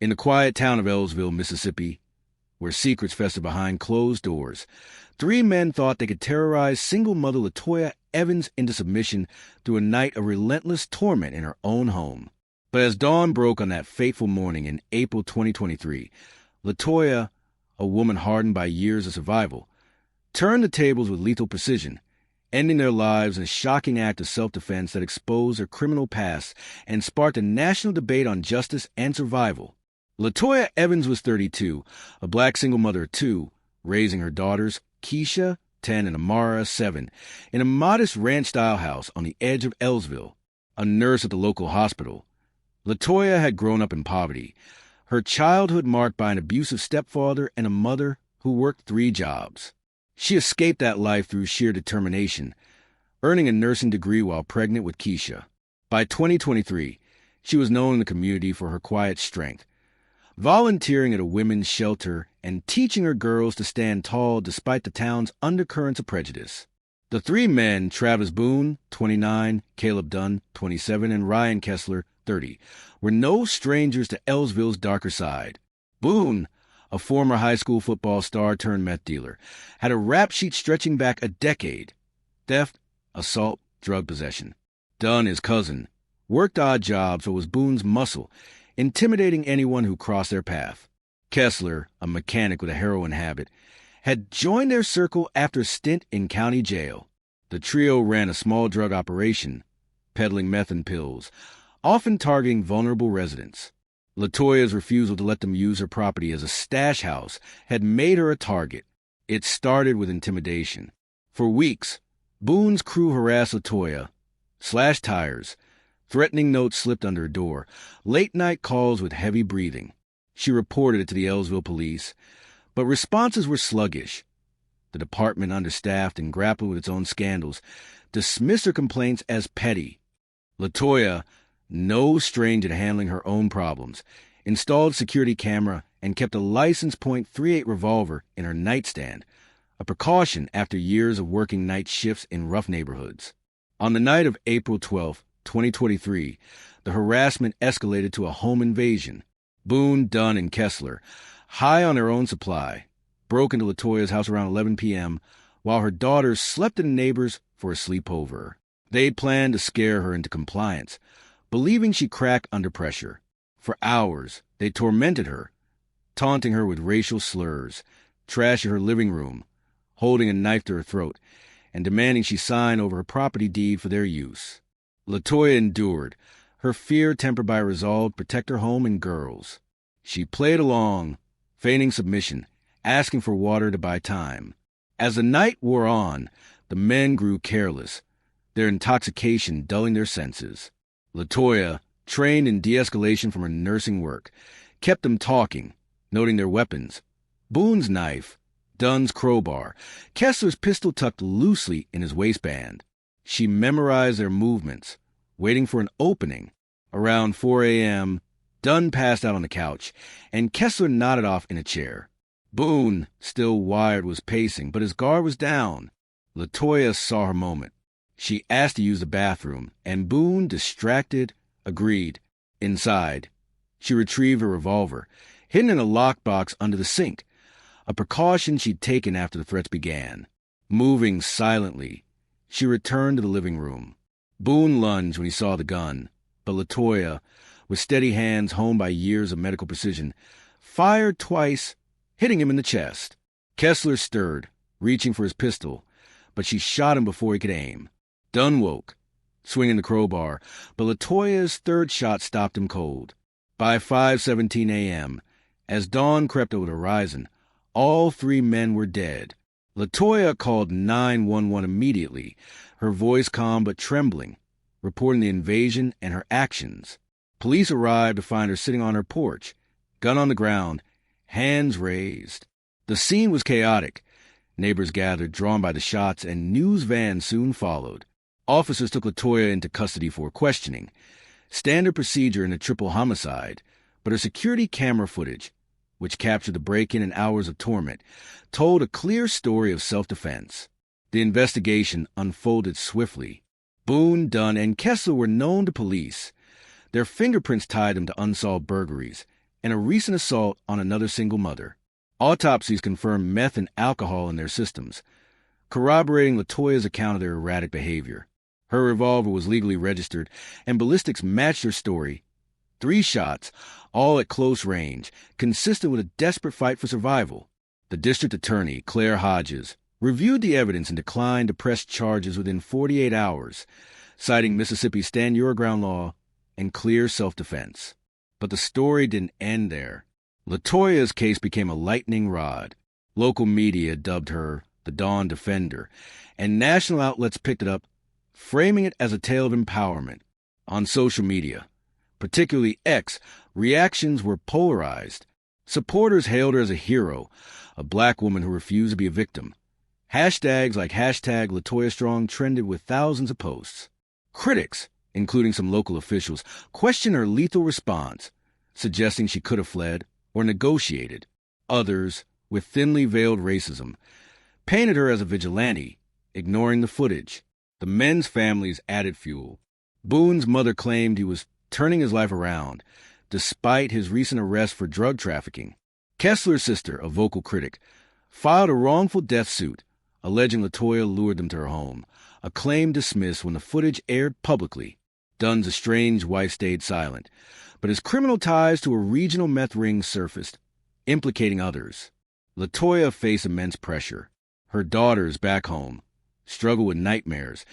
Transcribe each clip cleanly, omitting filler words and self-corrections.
In the quiet town of Ellsville, Mississippi, where secrets fester behind closed doors, three men thought they could terrorize single mother Latoya Evans into submission through a night of relentless torment in her own home. But as dawn broke on that fateful morning in April 2023, Latoya, a woman hardened by years of survival, turned the tables with lethal precision, ending their lives in a shocking act of self-defense that exposed their criminal past and sparked a national debate on justice and survival. Latoya Evans was 32, a black single mother of two, raising her daughters, Keisha, 10, and Amara, 7, in a modest ranch-style house on the edge of Ellsville. A nurse at the local hospital, Latoya had grown up in poverty, her childhood marked by an abusive stepfather and a mother who worked 3 jobs. She escaped that life through sheer determination, earning a nursing degree while pregnant with Keisha. By 2023, she was known in the community for her quiet strength, volunteering at a women's shelter and teaching her girls to stand tall despite the town's undercurrents of prejudice. The 3 men, Travis Boone, 29, Caleb Dunn, 27, and Ryan Kessler, 30, were no strangers to Ellsville's darker side. Boone, a former high school football star turned meth dealer, had a rap sheet stretching back a decade: theft, assault, drug possession. Dunn, his cousin, worked odd jobs but was Boone's muscle, intimidating anyone who crossed their path. Kessler, a mechanic with a heroin habit, had joined their circle after a stint in county jail. The trio ran a small drug operation, peddling meth and pills, often targeting vulnerable residents. Latoya's refusal to let them use her property as a stash house had made her a target. It started with intimidation. For weeks, Boone's crew harassed Latoya, slashed tires, threatening notes slipped under her door, late-night calls with heavy breathing. She reported it to the Ellsville police, but responses were sluggish. The department, understaffed and grappling with its own scandals, dismissed her complaints as petty. Latoya, no stranger to handling her own problems, installed a security camera and kept a license .38 revolver in her nightstand, a precaution after years of working night shifts in rough neighborhoods. On the night of April 12, 2023, the harassment escalated to a home invasion. Boone, Dunn, and Kessler, high on their own supply, broke into Latoya's house around 11 p.m. while her daughters slept in the neighbors for a sleepover. They'd planned to scare her into compliance, believing she cracked under pressure. For hours, they tormented her, taunting her with racial slurs, trashing her living room, holding a knife to her throat, and demanding she sign over her property deed for their use. Latoya endured, her fear tempered by a resolve to protect her home and girls. She played along, feigning submission, asking for water to buy time. As the night wore on, the men grew careless, their intoxication dulling their senses. Latoya, trained in de-escalation from her nursing work, kept them talking, noting their weapons: Boone's knife, Dunn's crowbar, Kessler's pistol tucked loosely in his waistband. She memorized their movements, waiting for an opening. Around 4 a.m., Dunn passed out on the couch, and Kessler nodded off in a chair. Boone, still wired, was pacing, but his guard was down. Latoya saw her moment. She asked to use the bathroom, and Boone, distracted, agreed. Inside, she retrieved her revolver, hidden in a lockbox under the sink, a precaution she'd taken after the threats began. Moving silently, she returned to the living room. Boone lunged when he saw the gun, but Latoya, with steady hands honed by years of medical precision, fired twice, hitting him in the chest. Kessler stirred, reaching for his pistol, but she shot him before he could aim. Dunn woke, swinging the crowbar, but Latoya's third shot stopped him cold. By 5:17 a.m., as dawn crept over the horizon, all 3 men were dead. Latoya called 911 immediately, her voice calm but trembling, reporting the invasion and her actions. Police arrived to find her sitting on her porch, gun on the ground, hands raised. The scene was chaotic. Neighbors gathered, drawn by the shots, and news vans soon followed. Officers took Latoya into custody for questioning, standard procedure in a triple homicide, but her security camera footage, which captured the break-in and hours of torment, told a clear story of self-defense. The investigation unfolded swiftly. Boone, Dunn, and Kessler were known to police. Their fingerprints tied them to unsolved burglaries, and a recent assault on another single mother. Autopsies confirmed meth and alcohol in their systems, corroborating Latoya's account of their erratic behavior. Her revolver was legally registered, and ballistics matched her story. 3 shots, all at close range, consistent with a desperate fight for survival. The district attorney, Claire Hodges, reviewed the evidence and declined to press charges within 48 hours, citing Mississippi's Stand Your Ground law and clear self-defense. But the story didn't end there. Latoya's case became a lightning rod. Local media dubbed her the Dawn Defender, and national outlets picked it up, framing it as a tale of empowerment. On social media, particularly X, reactions were polarized. Supporters hailed her as a hero, a black woman who refused to be a victim. Hashtags like hashtag LatoyaStrong trended with thousands of posts. Critics, including some local officials, questioned her lethal response, suggesting she could have fled or negotiated. Others, with thinly veiled racism, painted her as a vigilante, ignoring the footage. The men's families added fuel. Boone's mother claimed he was turning his life around, despite his recent arrest for drug trafficking. Kessler's sister, a vocal critic, filed a wrongful death suit, alleging Latoya lured them to her home, a claim dismissed when the footage aired publicly. Dunn's estranged wife stayed silent, but his criminal ties to a regional meth ring surfaced, implicating others. Latoya faced immense pressure. Her daughters back home struggled with nightmares,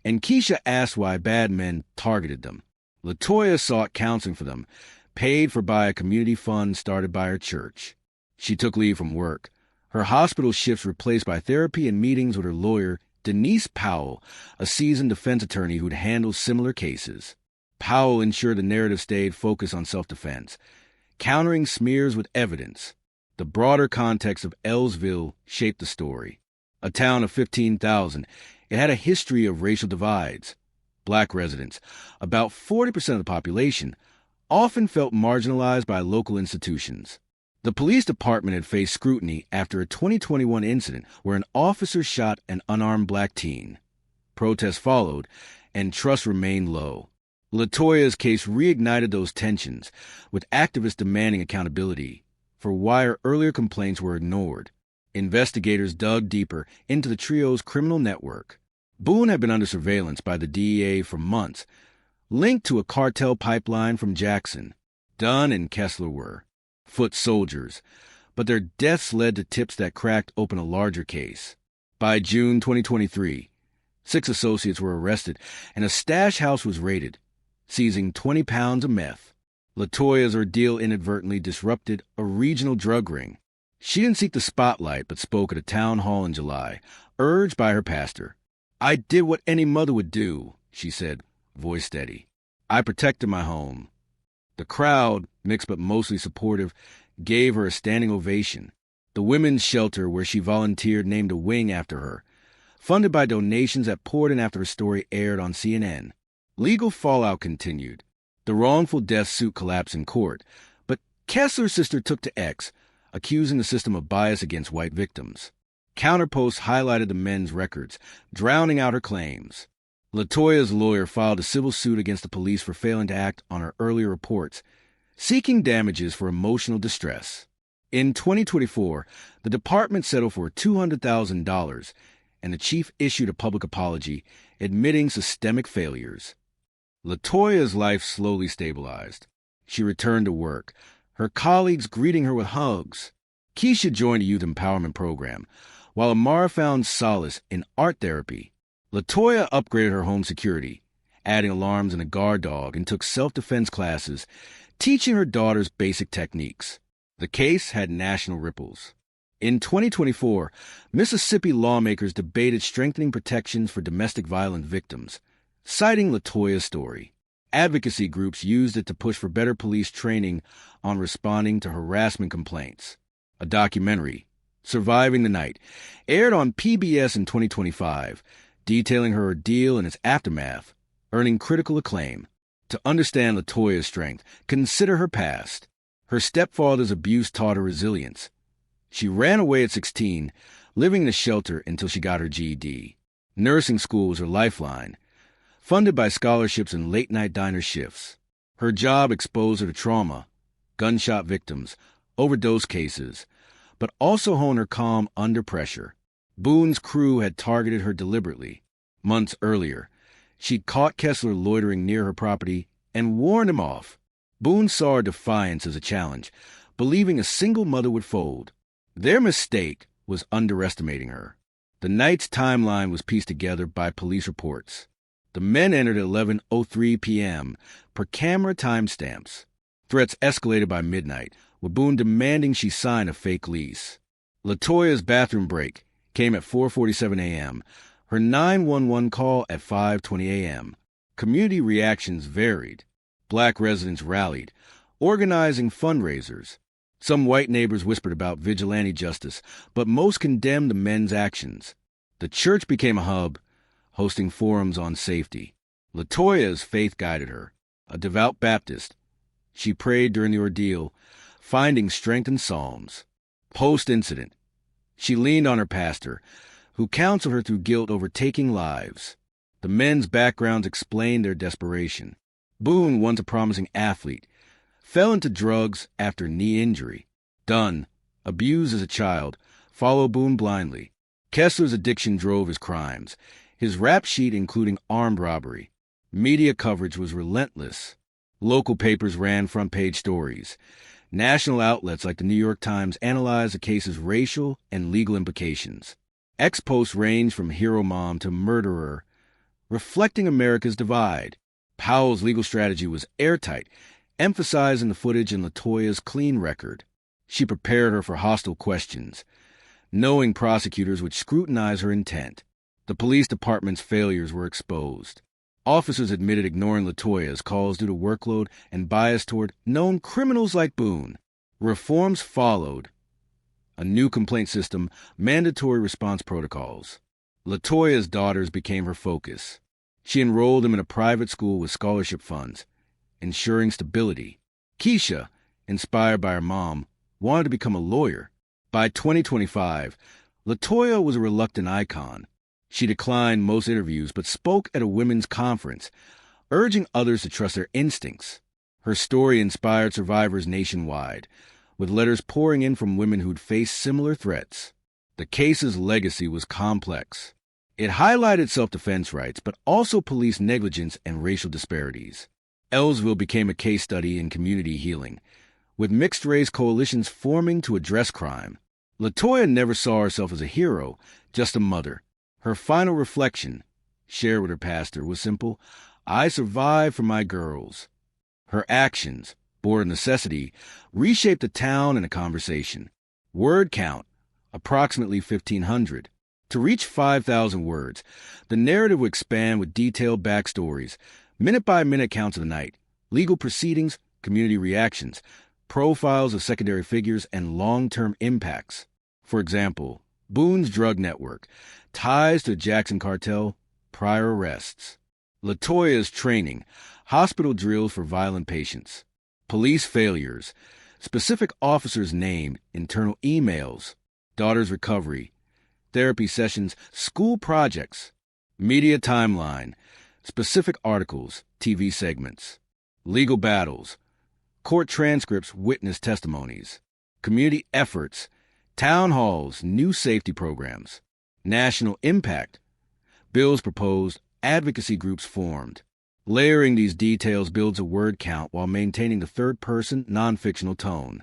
and Keisha asked why bad men targeted them. Latoya sought counseling for them, paid for by a community fund started by her church. She took leave from work, her hospital shifts replaced by therapy and meetings with her lawyer, Denise Powell, a seasoned defense attorney who'd handled similar cases. Powell ensured the narrative stayed focused on self-defense, countering smears with evidence. The broader context of Ellsville shaped the story. A town of 15,000, it had a history of racial divides. Black residents, about 40% of the population, often felt marginalized by local institutions. The police department had faced scrutiny after a 2021 incident where an officer shot an unarmed black teen. Protests followed, and trust remained low. Latoya's case reignited those tensions, with activists demanding accountability for why her earlier complaints were ignored. Investigators dug deeper into the trio's criminal network. Boone had been under surveillance by the DEA for months, linked to a cartel pipeline from Jackson. Dunn and Kessler were foot soldiers, but their deaths led to tips that cracked open a larger case. By June 2023, 6 associates were arrested and a stash house was raided, seizing 20 pounds of meth. Latoya's ordeal inadvertently disrupted a regional drug ring. She didn't seek the spotlight but spoke at a town hall in July, urged by her pastor. "I did what any mother would do," she said, voice steady. "I protected my home." The crowd, mixed but mostly supportive, gave her a standing ovation. The women's shelter where she volunteered named a wing after her, funded by donations that poured in after her story aired on CNN. Legal fallout continued. The wrongful death suit collapsed in court, but Kessler's sister took to X, accusing the system of bias against white victims. Counterposts highlighted the men's records, drowning out her claims. Latoya's lawyer filed a civil suit against the police for failing to act on her earlier reports, seeking damages for emotional distress. In 2024, the department settled for $200,000, and the chief issued a public apology, admitting systemic failures. Latoya's life slowly stabilized. She returned to work, her colleagues greeting her with hugs. Keisha joined a youth empowerment program, while Amara found solace in art therapy. Latoya upgraded her home security, adding alarms and a guard dog, and took self-defense classes, teaching her daughters basic techniques. The case had national ripples. In 2024, Mississippi lawmakers debated strengthening protections for domestic violence victims, citing Latoya's story. Advocacy groups used it to push for better police training on responding to harassment complaints. A documentary, Surviving the Night, aired on PBS in 2025, detailing her ordeal and its aftermath, earning critical acclaim. To understand Latoya's strength, consider her past. Her stepfather's abuse taught her resilience. She ran away at 16, living in a shelter until she got her GED. Nursing school was her lifeline, funded by scholarships and late-night diner shifts. Her job exposed her to trauma, gunshot victims, overdose cases, but also hone her calm under pressure. Boone's crew had targeted her deliberately. Months earlier, she'd caught Kessler loitering near her property and warned him off. Boone saw her defiance as a challenge, believing a single mother would fold. Their mistake was underestimating her. The night's timeline was pieced together by police reports. The men entered at 11:03 p.m. per camera timestamps. Threats escalated by midnight, with Boone demanding she sign a fake lease. Latoya's bathroom break came at 4:47 a.m., her 911 call at 5:20 a.m. Community reactions varied. Black residents rallied, organizing fundraisers. Some white neighbors whispered about vigilante justice, but most condemned the men's actions. The church became a hub, hosting forums on safety. Latoya's faith guided her. A devout Baptist, she prayed during the ordeal, finding strength in Psalms. Post-incident, she leaned on her pastor, who counseled her through guilt over taking lives. The men's backgrounds explained their desperation. Boone, once a promising athlete, fell into drugs after knee injury. Dunn, abused as a child, followed Boone blindly. Kessler's addiction drove his crimes, his rap sheet including armed robbery. Media coverage was relentless. Local papers ran front-page stories. National outlets like the New York Times analyzed the case's racial and legal implications. Ex-posts ranged from hero mom to murderer, reflecting America's divide. Powell's legal strategy was airtight, emphasizing the footage in Latoya's clean record. She prepared her for hostile questions, knowing prosecutors would scrutinize her intent. The police department's failures were exposed. Officers admitted ignoring Latoya's calls due to workload and bias toward known criminals like Boone. Reforms followed. A new complaint system, mandatory response protocols. Latoya's daughters became her focus. She enrolled them in a private school with scholarship funds, ensuring stability. Keisha, inspired by her mom, wanted to become a lawyer. By 2025, Latoya was a reluctant icon. She declined most interviews but spoke at a women's conference, urging others to trust their instincts. Her story inspired survivors nationwide, with letters pouring in from women who'd faced similar threats. The case's legacy was complex. It highlighted self-defense rights, but also police negligence and racial disparities. Ellsville became a case study in community healing, with mixed-race coalitions forming to address crime. Latoya never saw herself as a hero, just a mother. Her final reflection, shared with her pastor, was simple: I survived for my girls. Her actions, born of necessity, reshaped a town and a conversation. Word count, approximately 1,500. To reach 5,000 words, the narrative would expand with detailed backstories, minute-by-minute accounts of the night, legal proceedings, community reactions, profiles of secondary figures, and long-term impacts. For example, Boone's drug network, ties to the Jackson cartel, prior arrests. Latoya's training, hospital drills for violent patients. Police failures, specific officers named, internal emails, daughter's recovery, therapy sessions, school projects. Media timeline, specific articles, TV segments. Legal battles, court transcripts, witness testimonies. Community efforts, town halls, new safety programs. National impact, bills proposed, advocacy groups formed. Layering these details builds a word count while maintaining the third-person, non-fictional tone.